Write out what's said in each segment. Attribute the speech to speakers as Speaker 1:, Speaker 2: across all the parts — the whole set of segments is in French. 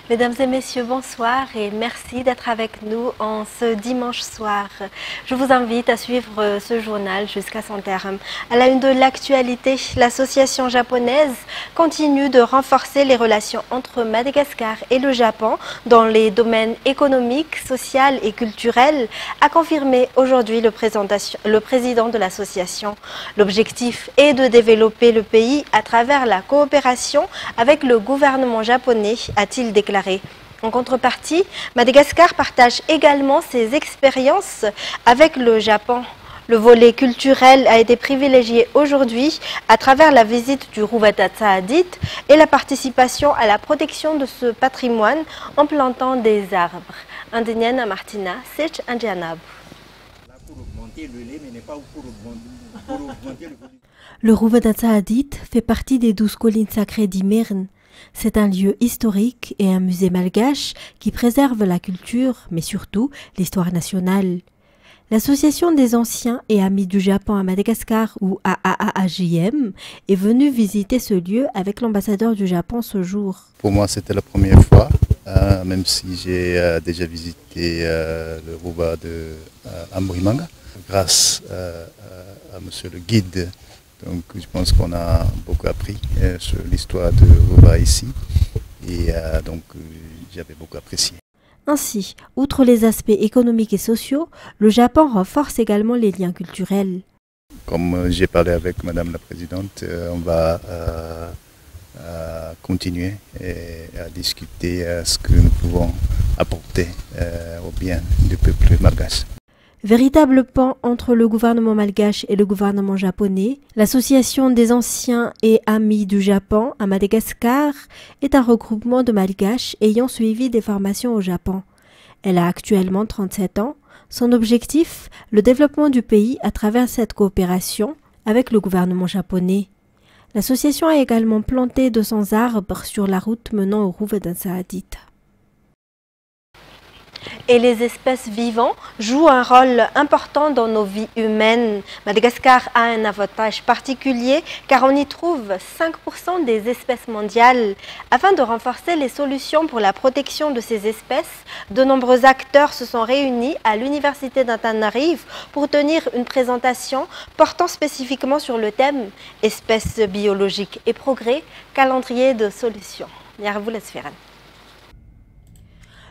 Speaker 1: Mesdames et messieurs, bonsoir et merci d'être avec nous en ce dimanche soir. Je vous invite à suivre ce journal jusqu'à son terme. À la une de l'actualité, l'association japonaise continue de renforcer les relations entre Madagascar et le Japon dans les domaines économiques, social et culturels, a confirmé aujourd'hui le président de l'association. L'objectif est de développer le pays à travers la coopération avec le gouvernement japonais, a-t-il déclaré. En contrepartie, Madagascar partage également ses expériences avec le Japon. Le volet culturel a été privilégié aujourd'hui à travers la visite du Ruvada Tsaadit et la participation à la protection de ce patrimoine en plantant des arbres. Indignana Martina, Sech Indianab.
Speaker 2: Le Ruvada Tsaadit fait partie des 12 collines sacrées d'Imirn. C'est un lieu historique et un musée malgache qui préserve la culture, mais surtout l'histoire nationale. L'Association des anciens et amis du Japon à Madagascar, ou AAAJM, est venue visiter ce lieu avec l'ambassadeur du Japon ce jour.
Speaker 3: Pour moi, c'était la première fois, même si j'ai déjà visité le Ruva de Ambuimanga, grâce à monsieur le guide. Donc je pense qu'on a beaucoup appris sur l'histoire de Ruva ici et donc j'avais beaucoup apprécié.
Speaker 2: Ainsi, outre les aspects économiques et sociaux, le Japon renforce également les liens culturels.
Speaker 3: Comme j'ai parlé avec Madame la Présidente, on va continuer à discuter ce que nous pouvons apporter au bien du peuple malgache.
Speaker 2: Véritable pont entre le gouvernement malgache et le gouvernement japonais, l'Association des anciens et amis du Japon à Madagascar est un regroupement de malgaches ayant suivi des formations au Japon. Elle a actuellement 37 ans. Son objectif, le développement du pays à travers cette coopération avec le gouvernement japonais. L'association a également planté 200 arbres sur la route menant au Ruvada Tsaadit.
Speaker 1: Et les espèces vivantes jouent un rôle important dans nos vies humaines. Madagascar a un avantage particulier car on y trouve 5% des espèces mondiales. Afin de renforcer les solutions pour la protection de ces espèces, de nombreux acteurs se sont réunis à l'université d'Antananarive pour tenir une présentation portant spécifiquement sur le thème « Espèces biologiques et progrès, calendrier de solutions ».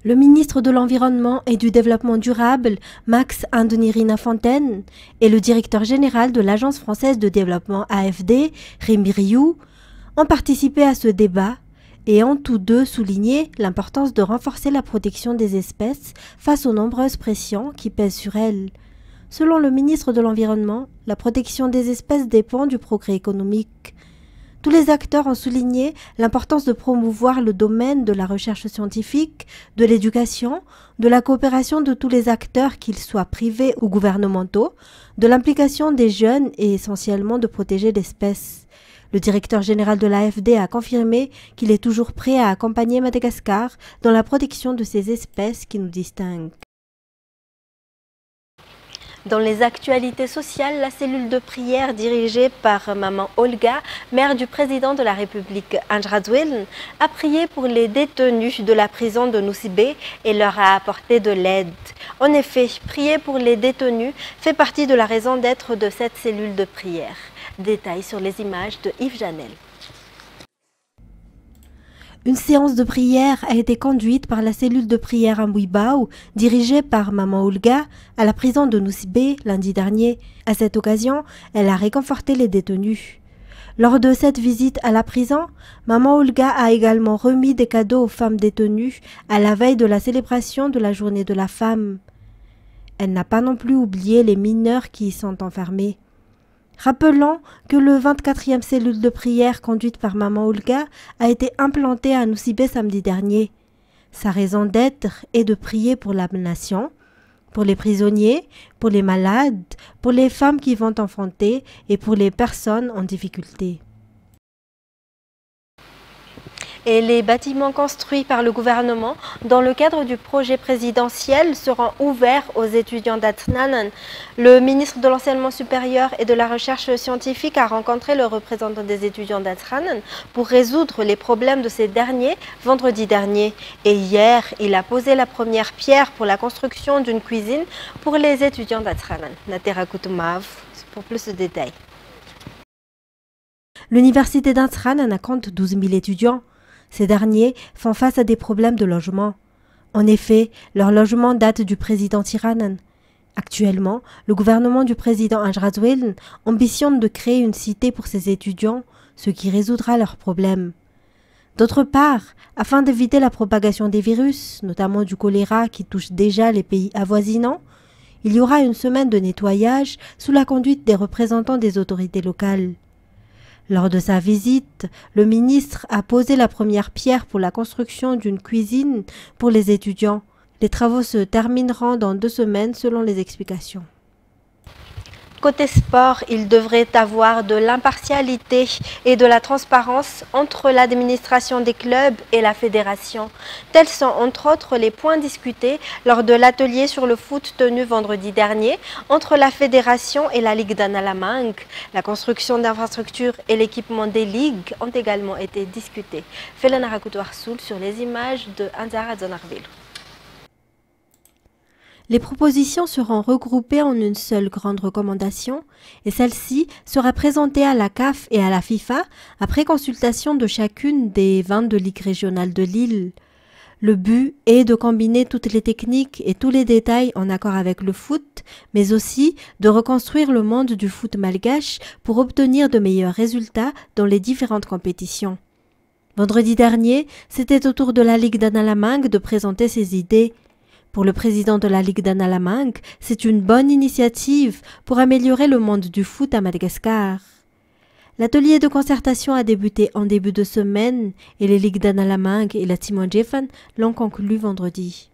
Speaker 2: Le ministre de l'Environnement et du Développement durable, Max Andonirina Fontaine, et le directeur général de l'Agence française de développement AFD, Rémi Rioux, ont participé à ce débat et ont tous deux souligné l'importance de renforcer la protection des espèces face aux nombreuses pressions qui pèsent sur elles. Selon le ministre de l'Environnement, la protection des espèces dépend du progrès économique. Tous les acteurs ont souligné l'importance de promouvoir le domaine de la recherche scientifique, de l'éducation, de la coopération de tous les acteurs, qu'ils soient privés ou gouvernementaux, de l'implication des jeunes et essentiellement de protéger l'espèce. Le directeur général de l'AFD a confirmé qu'il est toujours prêt à accompagner Madagascar dans la protection de ces espèces qui nous distinguent.
Speaker 1: Dans les actualités sociales, la cellule de prière dirigée par Maman Olga, mère du président de la République Andradouil, a prié pour les détenus de la prison de Nosy-Be et leur a apporté de l'aide. En effet, prier pour les détenus fait partie de la raison d'être de cette cellule de prière. Détails sur les images de Yves Janel.
Speaker 2: Une séance de prière a été conduite par la cellule de prière Ambouibao, dirigée par Maman Olga, à la prison de Nosy-Be lundi dernier. À cette occasion, elle a réconforté les détenus. Lors de cette visite à la prison, Maman Olga a également remis des cadeaux aux femmes détenues à la veille de la célébration de la journée de la femme. Elle n'a pas non plus oublié les mineurs qui y sont enfermés. Rappelons que le 24e cellule de prière conduite par Maman Olga a été implantée à Nosy-Be samedi dernier. Sa raison d'être est de prier pour la nation, pour les prisonniers, pour les malades, pour les femmes qui vont enfanter et pour les personnes en difficulté.
Speaker 1: Et les bâtiments construits par le gouvernement dans le cadre du projet présidentiel seront ouverts aux étudiants d'Atsnanan. Le ministre de l'Enseignement supérieur et de la Recherche scientifique a rencontré le représentant des étudiants d'Atsnanan pour résoudre les problèmes de ces derniers vendredi dernier. Et hier, il a posé la première pierre pour la construction d'une cuisine pour les étudiants d'Atsnanan. Natera Koutumav pour plus de détails.
Speaker 2: L'université d'Atsnanan compte 12 000 étudiants. Ces derniers font face à des problèmes de logement. En effet, leur logement date du président Tiranan. Actuellement, le gouvernement du président Ajrazouel ambitionne de créer une cité pour ses étudiants, ce qui résoudra leurs problèmes. D'autre part, afin d'éviter la propagation des virus, notamment du choléra qui touche déjà les pays avoisinants, il y aura une semaine de nettoyage sous la conduite des représentants des autorités locales. Lors de sa visite, le ministre a posé la première pierre pour la construction d'une cuisine pour les étudiants. Les travaux se termineront dans 2 semaines selon les explications.
Speaker 1: Côté sport, il devrait avoir de l'impartialité et de la transparence entre l'administration des clubs et la fédération. Tels sont entre autres les points discutés lors de l'atelier sur le foot tenu vendredi dernier entre la fédération et la Ligue d'Analamang. La construction d'infrastructures et l'équipement des ligues ont également été discutés. Felana Rakoutoarsoul sur les images de Anzara Zonarville.
Speaker 2: Les propositions seront regroupées en une seule grande recommandation et celle-ci sera présentée à la CAF et à la FIFA après consultation de chacune des 22 ligues régionales de l'île. Le but est de combiner toutes les techniques et tous les détails en accord avec le foot, mais aussi de reconstruire le monde du foot malgache pour obtenir de meilleurs résultats dans les différentes compétitions. Vendredi dernier, c'était au tour de la Ligue d'Analamang de présenter ses idées. Pour le président de la Ligue d'Analamang, c'est une bonne initiative pour améliorer le monde du foot à Madagascar. L'atelier de concertation a débuté en début de semaine et les ligues d'Analamang et la Timon Jeffan l'ont conclu vendredi.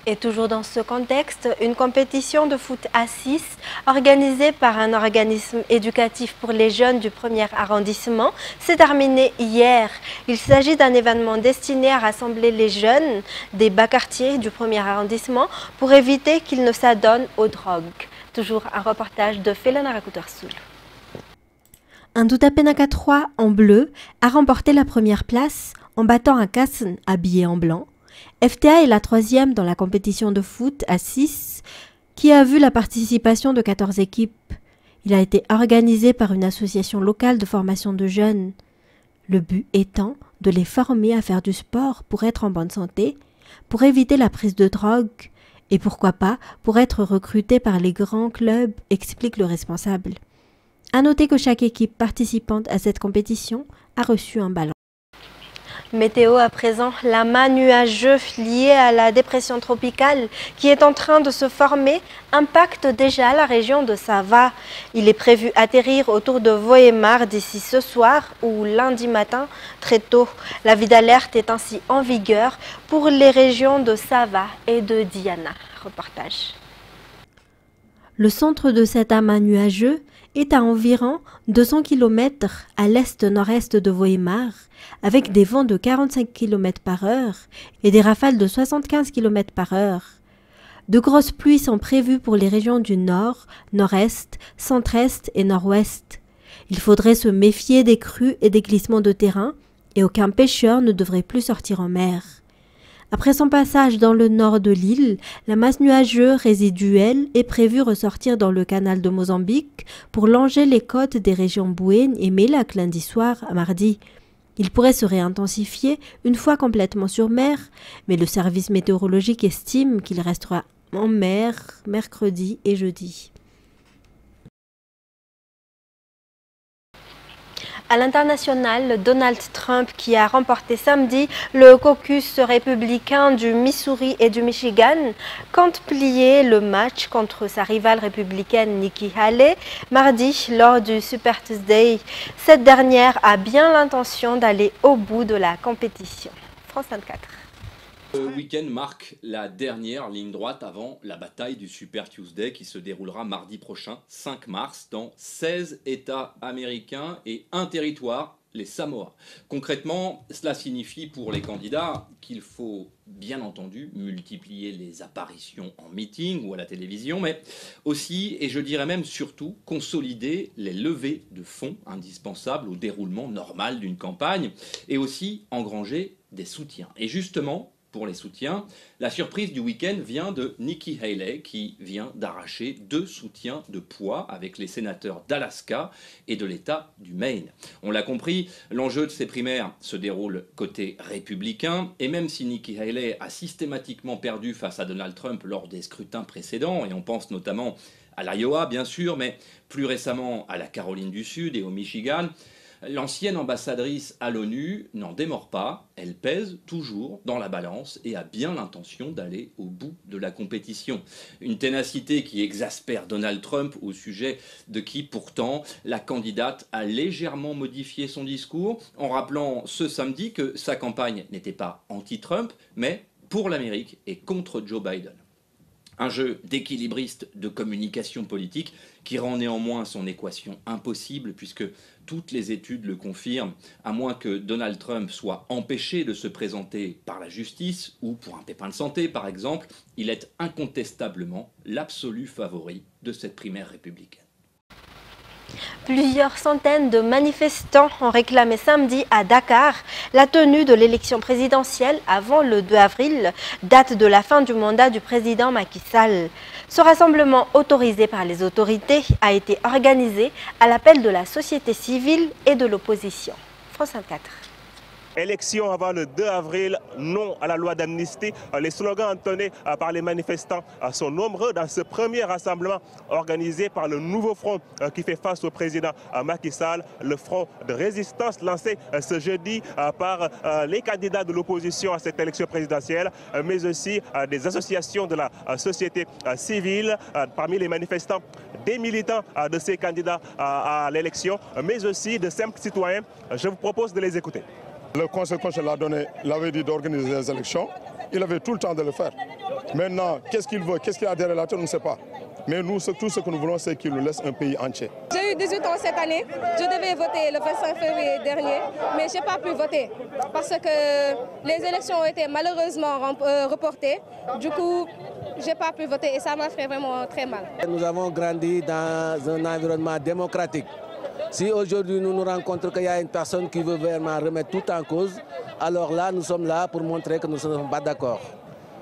Speaker 1: Et toujours dans ce contexte, une compétition de foot à 6 organisée par un organisme éducatif pour les jeunes du 1er arrondissement s'est terminée hier. Il s'agit d'un événement destiné à rassembler les jeunes des bas quartiers du 1er arrondissement pour éviter qu'ils ne s'adonnent aux drogues. Toujours un reportage de Felana Rakoutoarsoul.
Speaker 2: Un Doutapénaka 3 en bleu a remporté la première place en battant un Kassan habillé en blanc. FTA est la 3e dans la compétition de foot à 6 qui a vu la participation de 14 équipes. Il a été organisé par une association locale de formation de jeunes. Le but étant de les former à faire du sport pour être en bonne santé, pour éviter la prise de drogue et pourquoi pas pour être recrutés par les grands clubs, explique le responsable. À noter que chaque équipe participante à cette compétition a reçu un ballon.
Speaker 1: Météo à présent, l'amas nuageux lié à la dépression tropicale qui est en train de se former impacte déjà la région de Sava. Il est prévu atterrir autour de Voémar d'ici ce soir ou lundi matin très tôt. L'avis d'alerte est ainsi en vigueur pour les régions de Sava et de Diana. Reportage.
Speaker 2: Le centre de cet amas nuageux est à environ 200 km à l'est-nord-est de Voémar, avec des vents de 45 km par heure et des rafales de 75 km par heure. De grosses pluies sont prévues pour les régions du nord, nord-est, centre-est et nord-ouest. Il faudrait se méfier des crues et des glissements de terrain et aucun pêcheur ne devrait plus sortir en mer. Après son passage dans le nord de l'île, la masse nuageuse résiduelle est prévue ressortir dans le canal de Mozambique pour longer les côtes des régions Bouéne et Mélak lundi soir à mardi. Il pourrait se réintensifier une fois complètement sur mer, mais le service météorologique estime qu'il restera en mer mercredi et jeudi.
Speaker 1: À l'international, Donald Trump, qui a remporté samedi le caucus républicain du Missouri et du Michigan, compte plier le match contre sa rivale républicaine Nikki Haley mardi lors du Super Tuesday. Cette dernière a bien l'intention d'aller au bout de la compétition. France 24.
Speaker 4: Le week-end marque la dernière ligne droite avant la bataille du Super Tuesday qui se déroulera mardi prochain, 5 mars, dans 16 États américains et un territoire, les Samoa. Concrètement, cela signifie pour les candidats qu'il faut bien entendu multiplier les apparitions en meeting ou à la télévision, mais aussi, et je dirais même surtout, consolider les levées de fonds indispensables au déroulement normal d'une campagne et aussi engranger des soutiens. Et justement, pour les soutiens, la surprise du week-end vient de Nikki Haley qui vient d'arracher 2 soutiens de poids avec les sénateurs d'Alaska et de l'État du Maine. On l'a compris, l'enjeu de ces primaires se déroule côté républicain et même si Nikki Haley a systématiquement perdu face à Donald Trump lors des scrutins précédents, et on pense notamment à l'Iowa bien sûr, mais plus récemment à la Caroline du Sud et au Michigan, l'ancienne ambassadrice à l'ONU n'en démord pas, elle pèse toujours dans la balance et a bien l'intention d'aller au bout de la compétition. Une ténacité qui exaspère Donald Trump au sujet de qui pourtant la candidate a légèrement modifié son discours en rappelant ce samedi que sa campagne n'était pas anti-Trump mais pour l'Amérique et contre Joe Biden. Un jeu d'équilibriste de communication politique qui rend néanmoins son équation impossible puisque toutes les études le confirment, à moins que Donald Trump soit empêché de se présenter par la justice ou pour un pépin de santé par exemple, il est incontestablement l'absolu favori de cette primaire républicaine.
Speaker 1: Plusieurs centaines de manifestants ont réclamé samedi à Dakar la tenue de l'élection présidentielle avant le 2 avril, date de la fin du mandat du président Macky Sall. Ce rassemblement autorisé par les autorités a été organisé à l'appel de la société civile et de l'opposition. France 24.
Speaker 5: Élection avant le 2 avril, non à la loi d'amnistie. Les slogans entonnés par les manifestants sont nombreux dans ce premier rassemblement organisé par le nouveau front qui fait face au président Macky Sall, le front de résistance lancé ce jeudi par les candidats de l'opposition à cette élection présidentielle, mais aussi des associations de la société civile, parmi les manifestants, des militants de ces candidats à l'élection, mais aussi de simples citoyens. Je vous propose de les écouter.
Speaker 6: Le Conseil constitutionnel l'avait dit d'organiser les élections. Il avait tout le temps de le faire. Maintenant, qu'est-ce qu'il veut, qu'est-ce qu'il a derrière la tête, on ne sait pas. Mais nous, tout ce que nous voulons, c'est qu'il nous laisse un pays entier.
Speaker 7: J'ai eu 18 ans cette année. Je devais voter le 25 février dernier, mais je n'ai pas pu voter parce que les élections ont été malheureusement reportées. Du coup, je n'ai pas pu voter et ça m'a fait vraiment très mal.
Speaker 8: Nous avons grandi dans un environnement démocratique. Si aujourd'hui nous nous rencontrons qu'il y a une personne qui veut vraiment remettre tout en cause, alors là, nous sommes là pour montrer que nous ne sommes pas d'accord.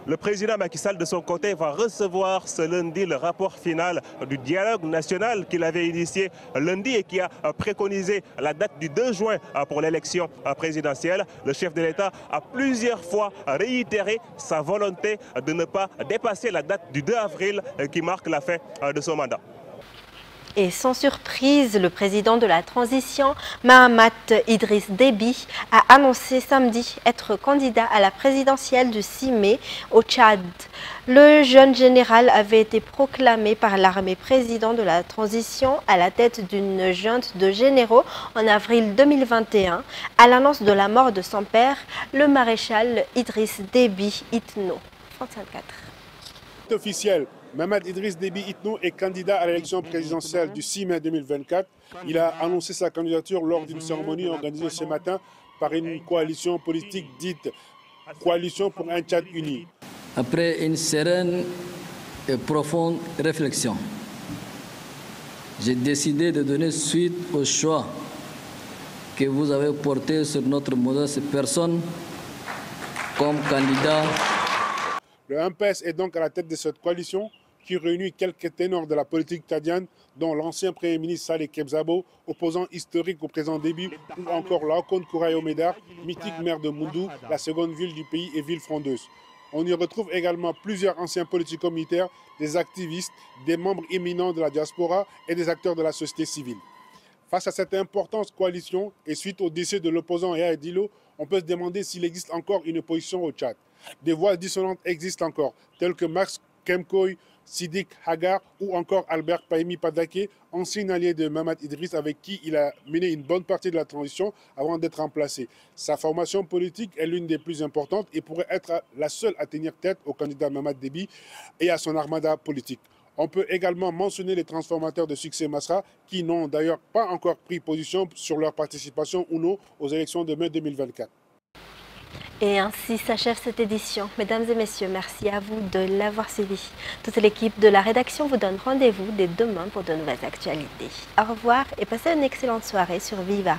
Speaker 5: Le président Macky Sall, de son côté, va recevoir ce lundi le rapport final du dialogue national qu'il avait initié lundi et qui a préconisé la date du 2 juin pour l'élection présidentielle. Le chef de l'État a plusieurs fois réitéré sa volonté de ne pas dépasser la date du 2 avril qui marque la fin de son mandat.
Speaker 1: Et sans surprise, le président de la transition, Mahamat Idriss Déby, a annoncé samedi être candidat à la présidentielle du 6 mai au Tchad. Le jeune général avait été proclamé par l'armée président de la transition à la tête d'une junte de généraux en avril 2021, à l'annonce de la mort de son père, le maréchal Idriss Déby Itno. France 24.
Speaker 9: Officiel. Mahamat Idriss Déby Itno est candidat à l'élection présidentielle du 6 mai 2024. Il a annoncé sa candidature lors d'une cérémonie organisée ce matin par une coalition politique dite Coalition pour un Tchad uni.
Speaker 10: Après une sereine et profonde réflexion, j'ai décidé de donner suite au choix que vous avez porté sur notre modeste personne comme candidat.
Speaker 9: Le MPS est donc à la tête de cette coalition qui réunit quelques ténors de la politique tchadienne, dont l'ancien Premier ministre Saleh Kebzabo, opposant historique au président Déby, ou encore Laocoon Kouraï Omedar, mythique maire de Moundou, la seconde ville du pays et ville frondeuse. On y retrouve également plusieurs anciens politico-militaires, des activistes, des membres éminents de la diaspora et des acteurs de la société civile. Face à cette importante coalition et suite au décès de l'opposant Yahya Dillo, on peut se demander s'il existe encore une opposition au Tchad. Des voix dissonantes existent encore, telles que Max Kemkoy, Sidik Hagar ou encore Albert Pahimi Padake, ancien allié de Mahamat Idriss avec qui il a mené une bonne partie de la transition avant d'être remplacé. Sa formation politique est l'une des plus importantes et pourrait être la seule à tenir tête au candidat Mahamat Déby et à son armada politique. On peut également mentionner les transformateurs de Succès Masra qui n'ont d'ailleurs pas encore pris position sur leur participation ou non aux élections de mai 2024.
Speaker 1: Et ainsi s'achève cette édition. Mesdames et messieurs, merci à vous de l'avoir suivi. Toute l'équipe de la rédaction vous donne rendez-vous dès demain pour de nouvelles actualités. Au revoir et passez une excellente soirée sur Viva.